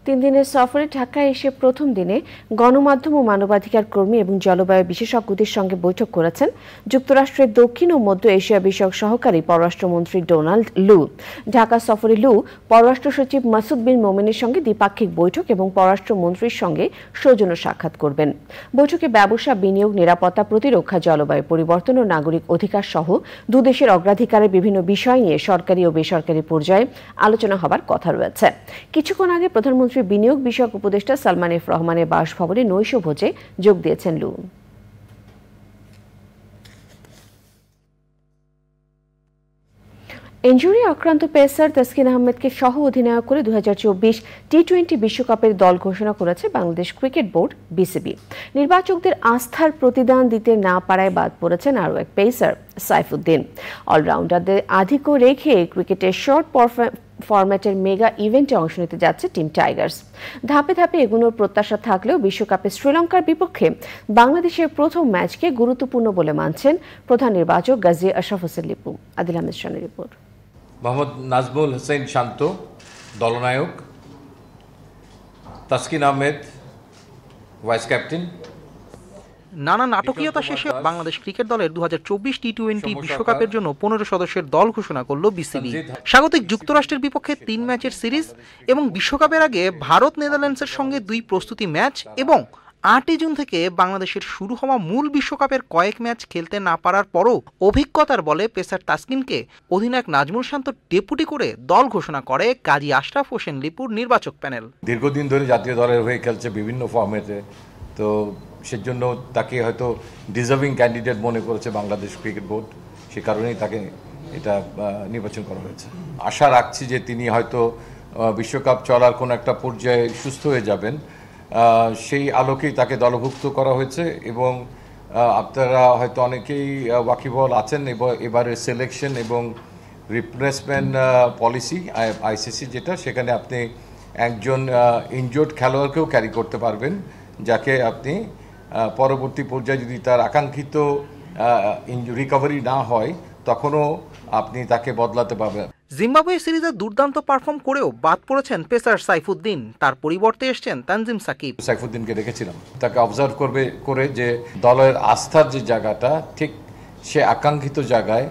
3 দিনের সফরে ঢাকায় এসে প্রথম দিনে গণমাধ্যম ও মানবাধিকার কর্মী এবং জলবায়ু বিশেষজ্ঞদের সঙ্গে বৈঠক করেছেন যুক্তরাষ্ট্রের দক্ষিণ ও মধ্য এশিয়া বিষয়ক সহকারী পররাষ্ট্রমন্ত্রী ডোনাল্ড লু। ঢাকা সফরে লু পররাষ্ট্র সচিব মাসুদ বিন মোমেনের সঙ্গে দ্বিপাক্ষিক বৈঠক এবং পররাষ্ট্রমন্ত্রীর সঙ্গে সৌজন্য সাক্ষাৎ করবেন। বৈঠকে ব্যবসা, বিনিয়োগ, নিরাপত্তা, প্রতিরক্ষা, জলবায়ু পরিবর্তন ও নাগরিক অধিকার সহ দুদেশের অগ্রাধিকারের বিভিন্ন বিষয় নিয়ে সরকারি ও বেসরকারি পর্যায়ে আলোচনা হবার কথা রয়েছে। কিছুক্ষণ আগে প্রধানমন্ত্রী বিনিয়োগ বিষয়ক উপদেষ্টা সালমান এফ রহমানের বাসভবনে নৈশভোজে যোগ দিয়েছেন লু। ইনজুরি আক্রান্ত পেসার তাসকিন আহমেদকে সহ অধিনায়ক করে 2024 টি-20 বিশ্বকাপের দল ঘোষণা করেছে বাংলাদেশ ক্রিকেট বোর্ড বিসিবি। নির্বাচকদের আস্থার প্রতিদান দিতে না পারায় বাদ পড়েছেন আরও এক পেসার সাইফুদ্দিন। অলরাউন্ডারদের আধিক্য রেখে ক্রিকেটের শর্ট ফরম্যাটের মেগা ইভেন্টে অংশ নিতে যাচ্ছে টিম টাইগার্স। ধাপে ধাপে এগুনোর প্রত্যাশা থাকলেও বিশ্বকাপে শ্রীলঙ্কার বিপক্ষে বাংলাদেশের প্রথম ম্যাচকে গুরুত্বপূর্ণ বলে মানছেন প্রধান নির্বাচক গাজী আশরাফ হোসেন লিপু। আদিল আহমেদ শানের রিপোর্ট। মোহাম্মদ নাজমুল হোসেন শান্ত দলনায়ক, তাসকিন আহমেদ ভাইস ক্যাপ্টেন। নানা নাটকীয়তা শেষে বাংলাদেশ ক্রিকেট দলের 2024 টি-20 বিশ্বকাপের জন্য 15 সদস্যের দল ঘোষণা করল বিসিবি। স্বাগতিক যুক্তরাষ্ট্রের বিপক্ষে 3 ম্যাচের সিরিজ এবং বিশ্বকাপের আগে ভারত নেদারল্যান্ডসের সঙ্গে 2 প্রস্তুতি ম্যাচ এবং 8 জুন থেকে বাংলাদেশের শুরু হওয়া মূল বিশ্বকাপের কয়েক ম্যাচ খেলতে না পারার পরও অভিজ্ঞতার বলে পেসার তাসকিনকে অধিনায়ক নাজমুল শান্ত ডেপুটি করে দল ঘোষণা করে গাজী আশরাফ হোসেন লিপুর নির্বাচক প্যানেল। দীর্ঘদিন ধরে জাতীয় দলের হয়ে খেলছে বিভিন্ন ফর্মেটে, তো সেজন্য তাকে হয়তো ডিজার্ভিং ক্যান্ডিডেট মনে করেছে বাংলাদেশ ক্রিকেট বোর্ড, সে কারণেই তাকে এটা নির্বাচন করা হয়েছে। আশা রাখছি যে তিনি হয়তো বিশ্বকাপ চলার কোনো একটা পর্যায়ে সুস্থ হয়ে যাবেন, সেই আলোকেই তাকে দলভুক্ত করা হয়েছে। এবং আপনারা হয়তো অনেকেই ওয়াকিবহাল আছেন এবারের সিলেকশন এবং রিপ্লেসমেন্ট পলিসি আইসিসি যেটা, সেখানে আপনি একজন ইনজোর্ড খেলোয়াড়কেও ক্যারি করতে পারবেন, যাকে আপনি পরবর্তী পর্যায়ে যদি তার আকাঙ্ক্ষিত রিকভারি না হয় তখনও আপনি তাকে বদলাতে পারবেন। জিম্বাবুয়ে সিরিজে দুর্দান্ত পারফর্ম করেও বাদ পড়েছেন পেসার সাইফুদ্দিন, তার পরিবর্তে এসেছেন তানজিম সাকিব। সাইফুদ্দিনকে রেখেছিলাম তাকে অবজার্ভ করে যে দলের আস্থার যে জায়গাটা ঠিক সে আকাঙ্ক্ষিত জায়গায়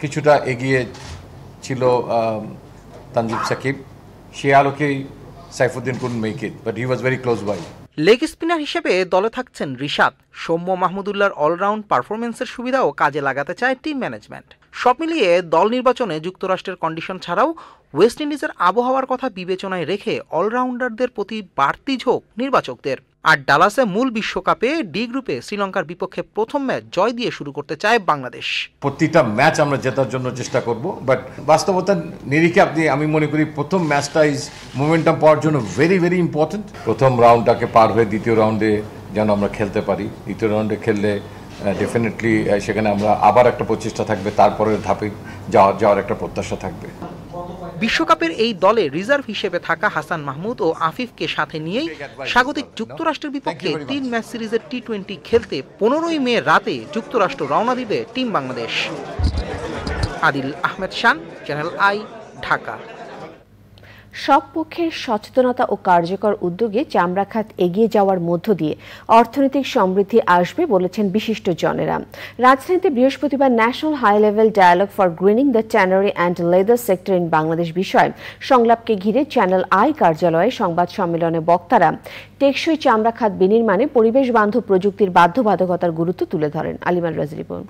কিছুটা এগিয়ে ছিল তানজিম সাকিব, সে আলোকেই Saifuddin couldn't make it, but he was very close by. Leg spinner হিসেবে দলে থাকছেন রিশাদ। সৌম্য মাহমুদুল্লাহর অলরাউন্ড পারফরমেন্সের সুবিধাও কাজে লাগাতে চায় টিম ম্যানেজমেন্ট। সব মিলিয়ে দল নির্বাচনে যুক্তরাষ্ট্রের কন্ডিশন ছাড়াও ওয়েস্ট ইন্ডিজের আবহাওয়ার কথা বিবেচনায় রেখে অলরাউন্ডারদের প্রতি বাড়তি ঝোঁক নির্বাচকদের। আর ডালাসে মূল বিশ্বকাপে ডি গ্রুপে শ্রীলঙ্কার বিপক্ষে প্রথম ম্যাচ জয় দিয়ে শুরু করতে চায় বাংলাদেশ। প্রতিটা ম্যাচ আমরা জেতার জন্য চেষ্টা করব, বাট বাস্তবতার নিরিখে আমি মনে করি প্রথম ম্যাচটা ইজ মোমেন্টাম পাওয়ার জন্য ভেরি ভেরি ইম্পর্টেন্ট। প্রথম রাউন্ডটাকে পার হয়ে দ্বিতীয় রাউন্ডে যেন আমরা খেলতে পারি। দ্বিতীয় রাউন্ডে খেললে ডেফিনেটলি সেখানে আমরা আবার একটা প্রচেষ্টা থাকবে, তারপরের ধাপে যাওয়ার একটা প্রত্যাশা থাকবে। বিশ্বকাপের এই দলে রিজার্ভ হিসেবে থাকা হাসান মাহমুদ ও আফিফকে সাথে নিয়েই স্বাগতিক যুক্তরাষ্ট্রের বিপক্ষে 3 ম্যাচ সিরিজের টি-20 খেলতে 15 মে রাতে যুক্তরাষ্ট্র রওনা দিবে টিম বাংলাদেশ। আদিল আহমেদ শান, চ্যানেল আই, ঢাকা। সব পক্ষের সচেতনতা ও কার্যকর উদ্যোগে চামড়া খাত এগিয়ে যাওয়ার মধ্য দিয়ে অর্থনৈতিক সমৃদ্ধি আসবে বলেছেন বিশিষ্টজনেরা। রাজধানীতে বৃহস্পতিবার national high level dialogue for greening the tannery and leather sector in Bangladesh বিষয় সংলাপকে ঘিরে চ্যানেল আই কার্যালয়ে সংবাদ সম্মেলনে বক্তারা টেকসই চামড়া খাত বিনির্মাণে পরিবেশ বান্ধব প্রযুক্তির বাধ্যবাধকতার গুরুত্ব তুলে ধরেন। আলিমান রাজি রিপোর্ট।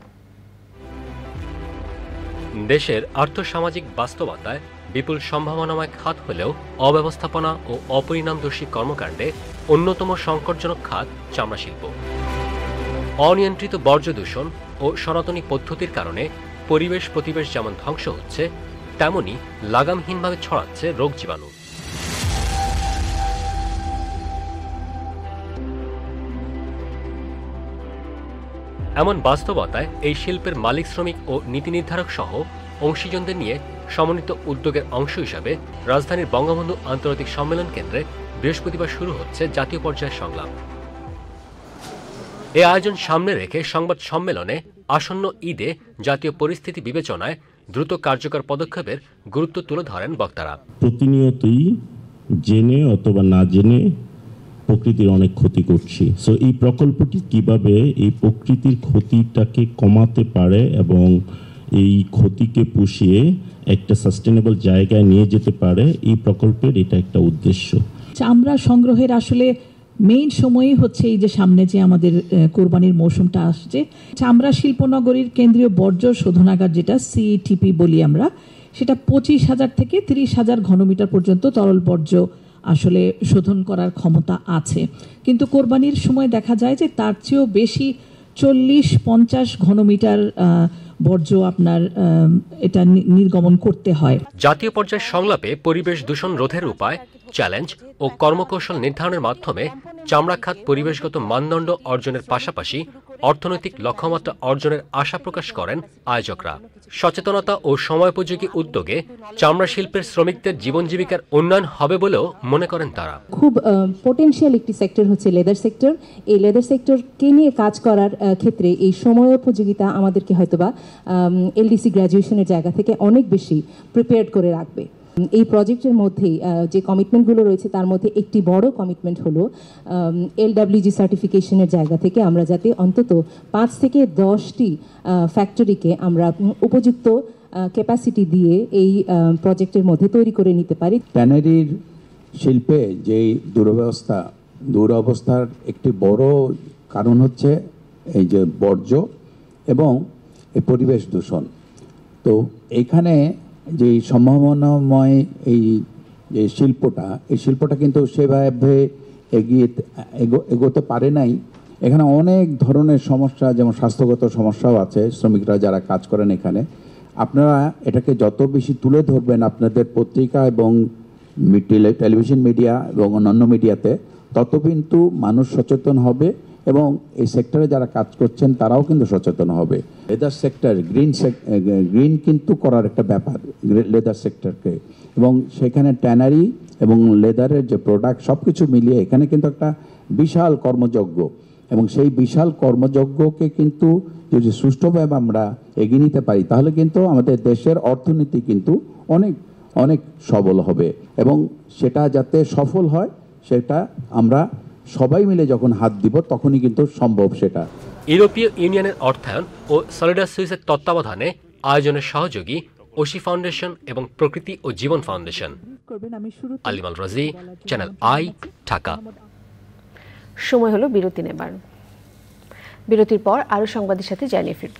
দেশের আর্থসামাজিক বাস্তবতায় বিপুল সম্ভাবনাময় খাত হলেও অব্যবস্থাপনা ও অপরিণামদর্শী কর্মকাণ্ডে অন্যতম সংকটজনক খাত চামড়া শিল্প। অনিয়ন্ত্রিত বর্জ্য দূষণ ও সনাতনী পদ্ধতির কারণে পরিবেশ যেমন ধ্বংস হচ্ছে, তেমনি লাগামহীনভাবে ছড়াচ্ছে রোগ জীবাণু। এমন বাস্তবতায় এই শিল্পের মালিক, শ্রমিক ও নীতি নির্ধারক সহ অংশীজনদের নিয়ে সমন্বিত উদ্যোগের অংশ হিসাবে রাজধানীর বঙ্গবন্ধু আন্তর্জাতিক সম্মেলন কেন্দ্রে বৃহস্পতিবার শুরু হচ্ছে জাতীয় পর্যায়ের সংলাপ। এই আয়োজন সামনে রেখে সংবাদ সম্মেলনে আসন্ন ঈদে জাতীয় পরিস্থিতি বিবেচনায় দ্রুত কার্যকর পদক্ষেপের গুরুত্ব তুলে ধরেন বক্তারা। প্রতিনিয়তই জেনে অথবা না জেনে প্রকৃতির অনেক ক্ষতি করছি। সো এই প্রকল্পটি কিভাবে এই প্রকৃতির ক্ষতিটাকে কমাতে পারে এবং এই ক্ষতিকে পুষিয়ে একটা সাস্টেনেবল জায়গায় নিয়ে যেতে পারে, এই প্রকল্পের এটা একটা উদ্দেশ্য। চামড়া সংগ্রহের আসলে মেইন সময়ই হচ্ছে এই যে সামনে যে আমাদের কোরবানির মৌসুমটা আসছে। চামড়া শিল্পনগরীর কেন্দ্রীয় বর্জ্য শোধনাগার, যেটা সিইটিপি বলি আমরা, সেটা 25,000 থেকে 30,000 ঘনমিটার পর্যন্ত তরল বর্জ্য আসলে শোধন করার ক্ষমতা আছে। কিন্তু কোরবানির সময় দেখা যায় যে তার চেয়েও বেশি 40-50 ঘনমিটার বর্জ্য আপনার এটা নির্গমন করতে হয়। জাতীয় পর্যায়ের সংলাপে পরিবেশ দূষণ রোধের উপায়, চ্যালেঞ্জ ও কর্মকৌশল নির্ধারণের মাধ্যমে চামড়া খাত পরিবেশগত মানদণ্ড অর্জনের পাশাপাশি অর্থনৈতিক লক্ষ্যমাত্রা অর্জনের আশা প্রকাশ করেন আয়োজকরা। সচেতনতা ও সময়োপযোগী উদ্যোগে চামড়া শিল্পের শ্রমিকদের জীবন জীবিকার উন্নয়ন হবে বলেও মনে করেন তারা। খুব পোটেনশিয়াল একটি সেক্টর হচ্ছে লেদার সেক্টর। এই লেদার সেক্টরকে নিয়ে কাজ করার ক্ষেত্রে এই সময়োপযোগিতা আমাদেরকে হয়তোবা এলডিসি গ্র্যাজুয়েশনের জায়গা থেকে অনেক বেশি প্রিপেয়ার্ড করে রাখবে। এই প্রজেক্টের মধ্যেই যে কমিটমেন্টগুলো রয়েছে তার মধ্যে একটি বড় কমিটমেন্ট হলো এলডব্লিউজি সার্টিফিকেশনের জায়গা থেকে আমরা যাতে অন্তত 5 থেকে 10টি ফ্যাক্টরিকে আমরা উপযুক্ত ক্যাপাসিটি দিয়ে এই প্রজেক্টের মধ্যে তৈরি করে নিতে পারি। ট্যানারির শিল্পে যেই দুরবস্থার একটি বড় কারণ হচ্ছে এই যে বর্জ্য এবং এই পরিবেশ দূষণ। তো এখানে যে সম্ভাবনাময় এই যে শিল্পটা কিন্তু সেভাবে এগোতে পারে নাই। এখানে অনেক ধরনের সমস্যা, যেমন স্বাস্থ্যগত সমস্যাও আছে। শ্রমিকরা যারা কাজ করেন এখানে, আপনারা এটাকে যত বেশি তুলে ধরবেন আপনাদের পত্রিকা এবং টেলিভিশন মিডিয়া এবং অন্যান্য মিডিয়াতে, তত কিন্তু মানুষ সচেতন হবে এবং এই সেক্টরে যারা কাজ করছেন তারাও কিন্তু সচেতন হবে। লেদার সেক্টর গ্রিন কিন্তু করার একটা ব্যাপার লেদার সেক্টরকে, এবং সেখানে ট্যানারি এবং লেদারের যে প্রোডাক্ট সব কিছু মিলিয়ে এখানে কিন্তু একটা বিশাল কর্মযজ্ঞ, এবং সেই বিশাল কর্মযজ্ঞকে কিন্তু যদি সুষ্ঠুভাবে আমরা এগিয়ে নিতে পারি তাহলে কিন্তু আমাদের দেশের অর্থনীতি কিন্তু অনেক অনেক সবল হবে, এবং সেটা যাতে সফল হয় সেটা আমরা সবাই মিলে যখন হাত দিব তখনই কিন্তু সম্ভব সেটা। ইউরোপীয় ইউনিয়নের অর্থায়ন ও সলিডার সুইসের তত্ত্বাবধানে আয়োজনের সহযোগী ওশি ফাউন্ডেশন এবং প্রকৃতি ও জীবন ফাউন্ডেশন। আলিমাল রাজি, চ্যানেল আই, ঢাকা। সময় হলো বিরতি নেবার। বিরতির পর আরো সংবাদের সাথে জানিয়ে ফিরব।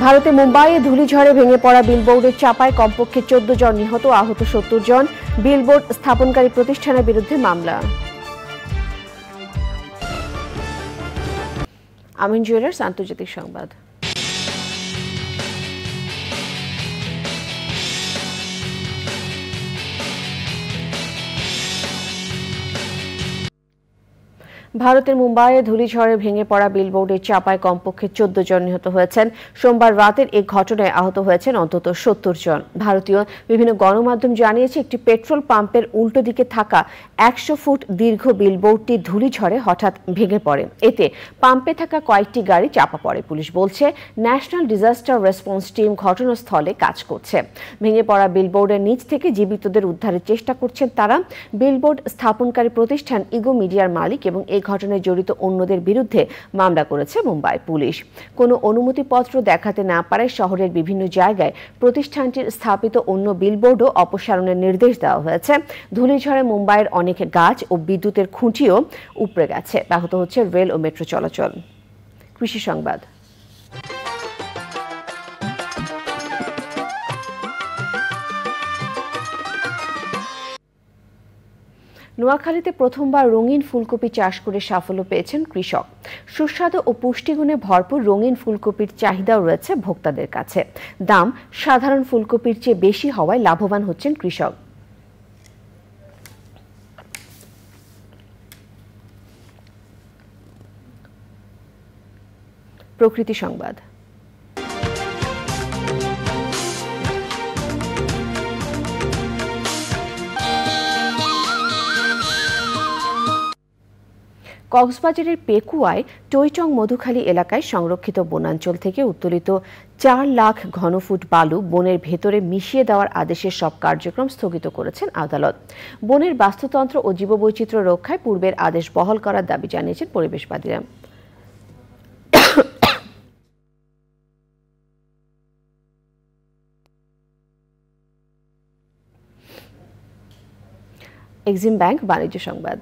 ভারতে মুম্বাইয়ে ধূলিঝড়ে ভেঙে পড়া বিলবোর্ডের চাপায় কমপক্ষে 14 জন নিহত, আহত 70 জন। বিলবোর্ড স্থাপনকারী প্রতিষ্ঠানের বিরুদ্ধে মামলা। আমিন জুয়েলার্স আন্তর্জাতিক সংবাদ। ভারতের মুম্বাইয়ে ধূলিঝড়ে ভেঙে পড়া বিলবোর্ডের চাপায় কমপক্ষে 14 জন নিহত হয়েছেন। সোমবার রাতের এই ঘটনায় আহত হয়েছেন অন্তত 70 জন। ভারতীয় বিভিন্ন গণমাধ্যম জানিয়েছে একটি পেট্রোল পাম্পের উল্টো দিকে থাকা 100 ফুট দীর্ঘ বিলবোর্ডটি ধূলিঝড়ে হঠাৎ ভেঙে পড়ে। এতে পাম্পে থাকা কয়েকটি গাড়ি চাপা পড়ে। পুলিশ বলছে ন্যাশনাল ডিজাস্টার রেসপন্স টিম ঘটনাস্থলে কাজ করছে। ভেঙে পড়া বিলবোর্ডের নিচ থেকে জীবিতদের উদ্ধারের চেষ্টা করছেন তারা। বিলবোর্ড স্থাপনকারী প্রতিষ্ঠান ইগো মিডিয়ার মালিক এবং এই ঘটনায় জড়িত অন্যদের বিরুদ্ধে মামলা করেছে মুম্বাই পুলিশ। কোনো অনুমতিপত্র দেখাতে না পারায় শহরের বিভিন্ন জায়গায় প্রতিষ্ঠানটির স্থাপিত অন্য বিলবোর্ডও অপসারণের নির্দেশ দেওয়া হয়েছে। ধূলিঝড়ে মুম্বাইয়ের অনেক গাছ ও বিদ্যুতের খুঁটিও উপড়ে গেছে। ব্যাহত হচ্ছে রেল ও মেট্রো চলাচল। কৃষি সংবাদ। নোয়াখালীতে প্রথমবার রঙিন ফুলকপি চাষ করে সাফল্য পেয়েছেন কৃষক। সুস্বাদু ও পুষ্টিগুণে ভরপুর রঙিন ফুলকপির চাহিদাও রয়েছে ভোক্তাদের কাছে। দাম সাধারণ ফুলকপির চেয়ে বেশি হওয়ায় লাভবান হচ্ছেন কৃষক। প্রকৃতি সংবাদ। কক্সবাজারের পেকুয়ায় টইটং মধুখালী এলাকায় সংরক্ষিত বনাঞ্চল থেকে উত্তোলিত 4 লাখ ঘনফুট বালু বনের ভেতরে মিশিয়ে দেওয়ার আদেশের সব কার্যক্রম স্থগিত করেছেন আদালত। বনের বাস্তুতন্ত্র ও জীববৈচিত্র্য রক্ষায় পূর্বের আদেশ বহাল করার দাবি জানিয়েছেন পরিবেশবাদীরা। এক্সিম ব্যাংক বাণিজ্য সংবাদ।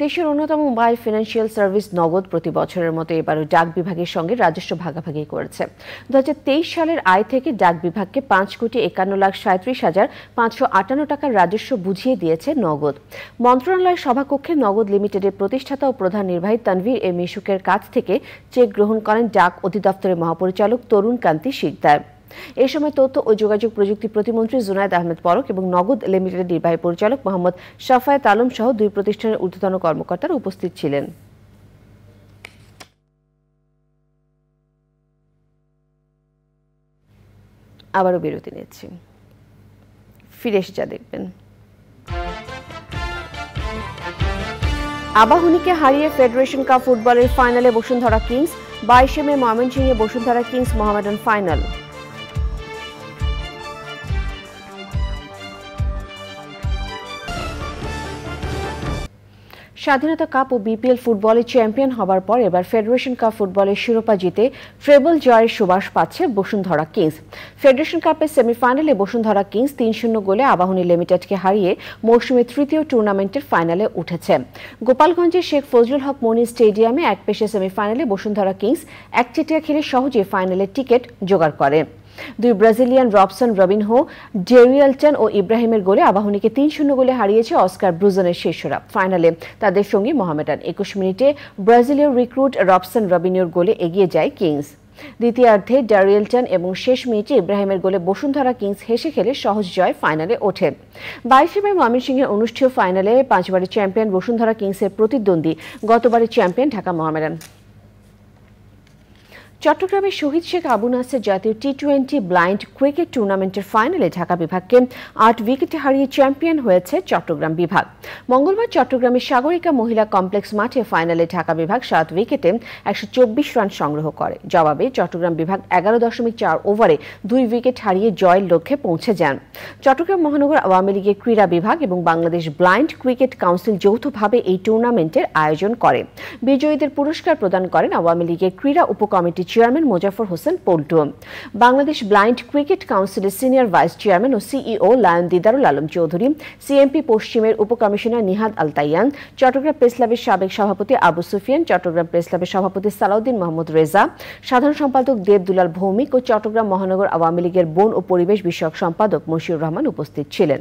দেশের অন্যতম মোবাইল ফিনান্সিয়াল সার্ভিস নগদ প্রতি বছরের মতো এবারও ডাক বিভাগের সঙ্গে রাজস্ব ভাগাভাগি করেছে। 2023 সালের আয় থেকে ডাক বিভাগকে 5,51,37,558 টাকার রাজস্ব বুঝিয়ে দিয়েছে নগদ। মন্ত্রণালয় সভাকক্ষে নগদ লিমিটেডের প্রতিষ্ঠাতা ও প্রধান নির্বাহী তানভীর এ মিশুকের কাছ থেকে চেক গ্রহণ করেন ডাক অধিদপ্তরের মহাপরিচালক তরুণ কান্তি শিকদার। এই সময় তথ্য ও যোগাযোগ প্রযুক্তি প্রতিমন্ত্রী জুনায়েদ আহমেদ পরক এবং নগদ লিমিটেডের নির্বাহী পরিচালক মোহাম্মদ শাফায়েত আলম সহ 2 প্রতিষ্ঠানের ঊর্ধ্বতন কর্মকর্তারা উপস্থিত ছিলেন। আবারও বিরতি নিচ্ছি, ফিরে এসে যা দেখবেন। আবাহনীকে হারিয়ে ফেডারেশন কাপ ফুটবলের ফাইনালে বসুন্ধরা কিংস। 22 মে ময়মনসিংহে বসুন্ধরা কিংস মোহামেডান ফাইনাল। স্বাধীনতা কাপ ও বিপিএল ফুটবলে চ্যাম্পিয়ন হবার পর এবার ফেডারেশন কাপ ফুটবলের শিরোপা জিতে ট্রেবল জয়ের সুবাস পাচ্ছে বসুন্ধরা কিংস। ফেডারেশন কাপের সেমিফাইনালে বসুন্ধরা কিংস 3-0 গোলে আবাহনী লিমিটেডকে হারিয়ে মৌসুমের তৃতীয় টুর্নামেন্টের ফাইনালে উঠেছে। গোপালগঞ্জের শেখ ফজলুল হক মনি স্টেডিয়ামে এক পেশে সেমিফাইনালে বসুন্ধরা কিংস একচেটিয়া খেলে সহজে ফাইনালের টিকিট জোগাড় করে। 2 ব্রাজিলিয়ান রবসন রবিনহো, ডেরিয়েলটন ও ইব্রাহিমের গোলে আবাহনীকে 3-0 গোলে হারিয়েছে অস্কার ব্রুজনের শিষ্যরা। ফাইনালে তাদের সঙ্গে মোহামেডান 21 মিনিটে ব্রাজিলীয় রিক্রুট রবসন রবিনিওর গোলে এগিয়ে যায় কিংস। দ্বিতীয়ার্ধে ডেরিয়েলটন এবং শেষ মিনিটে ইব্রাহিমের গোলে বসুন্ধরা কিংস হেসে খেলে সহজ জয় ফাইনালে ওঠে। 22 মে ময়মনসিংহে অনুষ্ঠেয় ফাইনালে 5বারের চ্যাম্পিয়ন বসুন্ধরা কিংসের প্রতিদ্বন্দ্বী গতবারের চ্যাম্পিয়ন ঢাকা মোহামেডান। চট্টগ্রামের শহীদ শেখ আবু নাসের জাতীয় টি-20 ব্লাইন্ড ক্রিকেট টুর্নামেন্টের ফাইনালে ঢাকা বিভাগকে 8 উইকেটে হারিয়ে চ্যাম্পিয়ন হয়েছে চট্টগ্রাম বিভাগ। মঙ্গলবার চট্টগ্রামের সাগরিকা মহিলা কমপ্লেক্স মাঠে ফাইনালে ঢাকা বিভাগ 7 উইকেটে 124 রান সংগ্রহ করে। জবাবে চট্টগ্রাম বিভাগ 11.4 ওভারে 2 উইকেট হারিয়ে জয়ের লক্ষ্যে পৌঁছে যান। চট্টগ্রাম মহানগর আওয়ামী লীগের ক্রীড়া বিভাগ এবং বাংলাদেশ ব্লাইন্ড ক্রিকেট কাউন্সিল যৌথভাবে এই টুর্নামেন্টের আয়োজন করে। বিজয়ীদের পুরস্কার প্রদান করেন আওয়ামী লীগের ক্রীড়া উপকমিটি chairman Mozaffar Hossain Paltu. Bangladesh blind cricket কাউন্সিলের সিনিয়র ভাইস চেয়ারম্যান ও CEO lion Didarul Alam Chowdhury, CMP পশ্চিমের উপকমিশনার নিহাদ আল তাইয়ান, চট্টগ্রাম প্রেস ক্লাবের সাবেক সভাপতি আবু সুফিয়ান, চট্টগ্রাম প্রেস ক্লাবের সভাপতি সালাউদ্দিন মোহাম্মদ রেজা, সাধারণ সম্পাদক দেব দুলাল ভৌমিক ও চট্টগ্রাম মহানগর আওয়ামী লীগের বন ও পরিবেশ বিষয়ক সম্পাদক মশিউর রহমান উপস্থিত ছিলেন।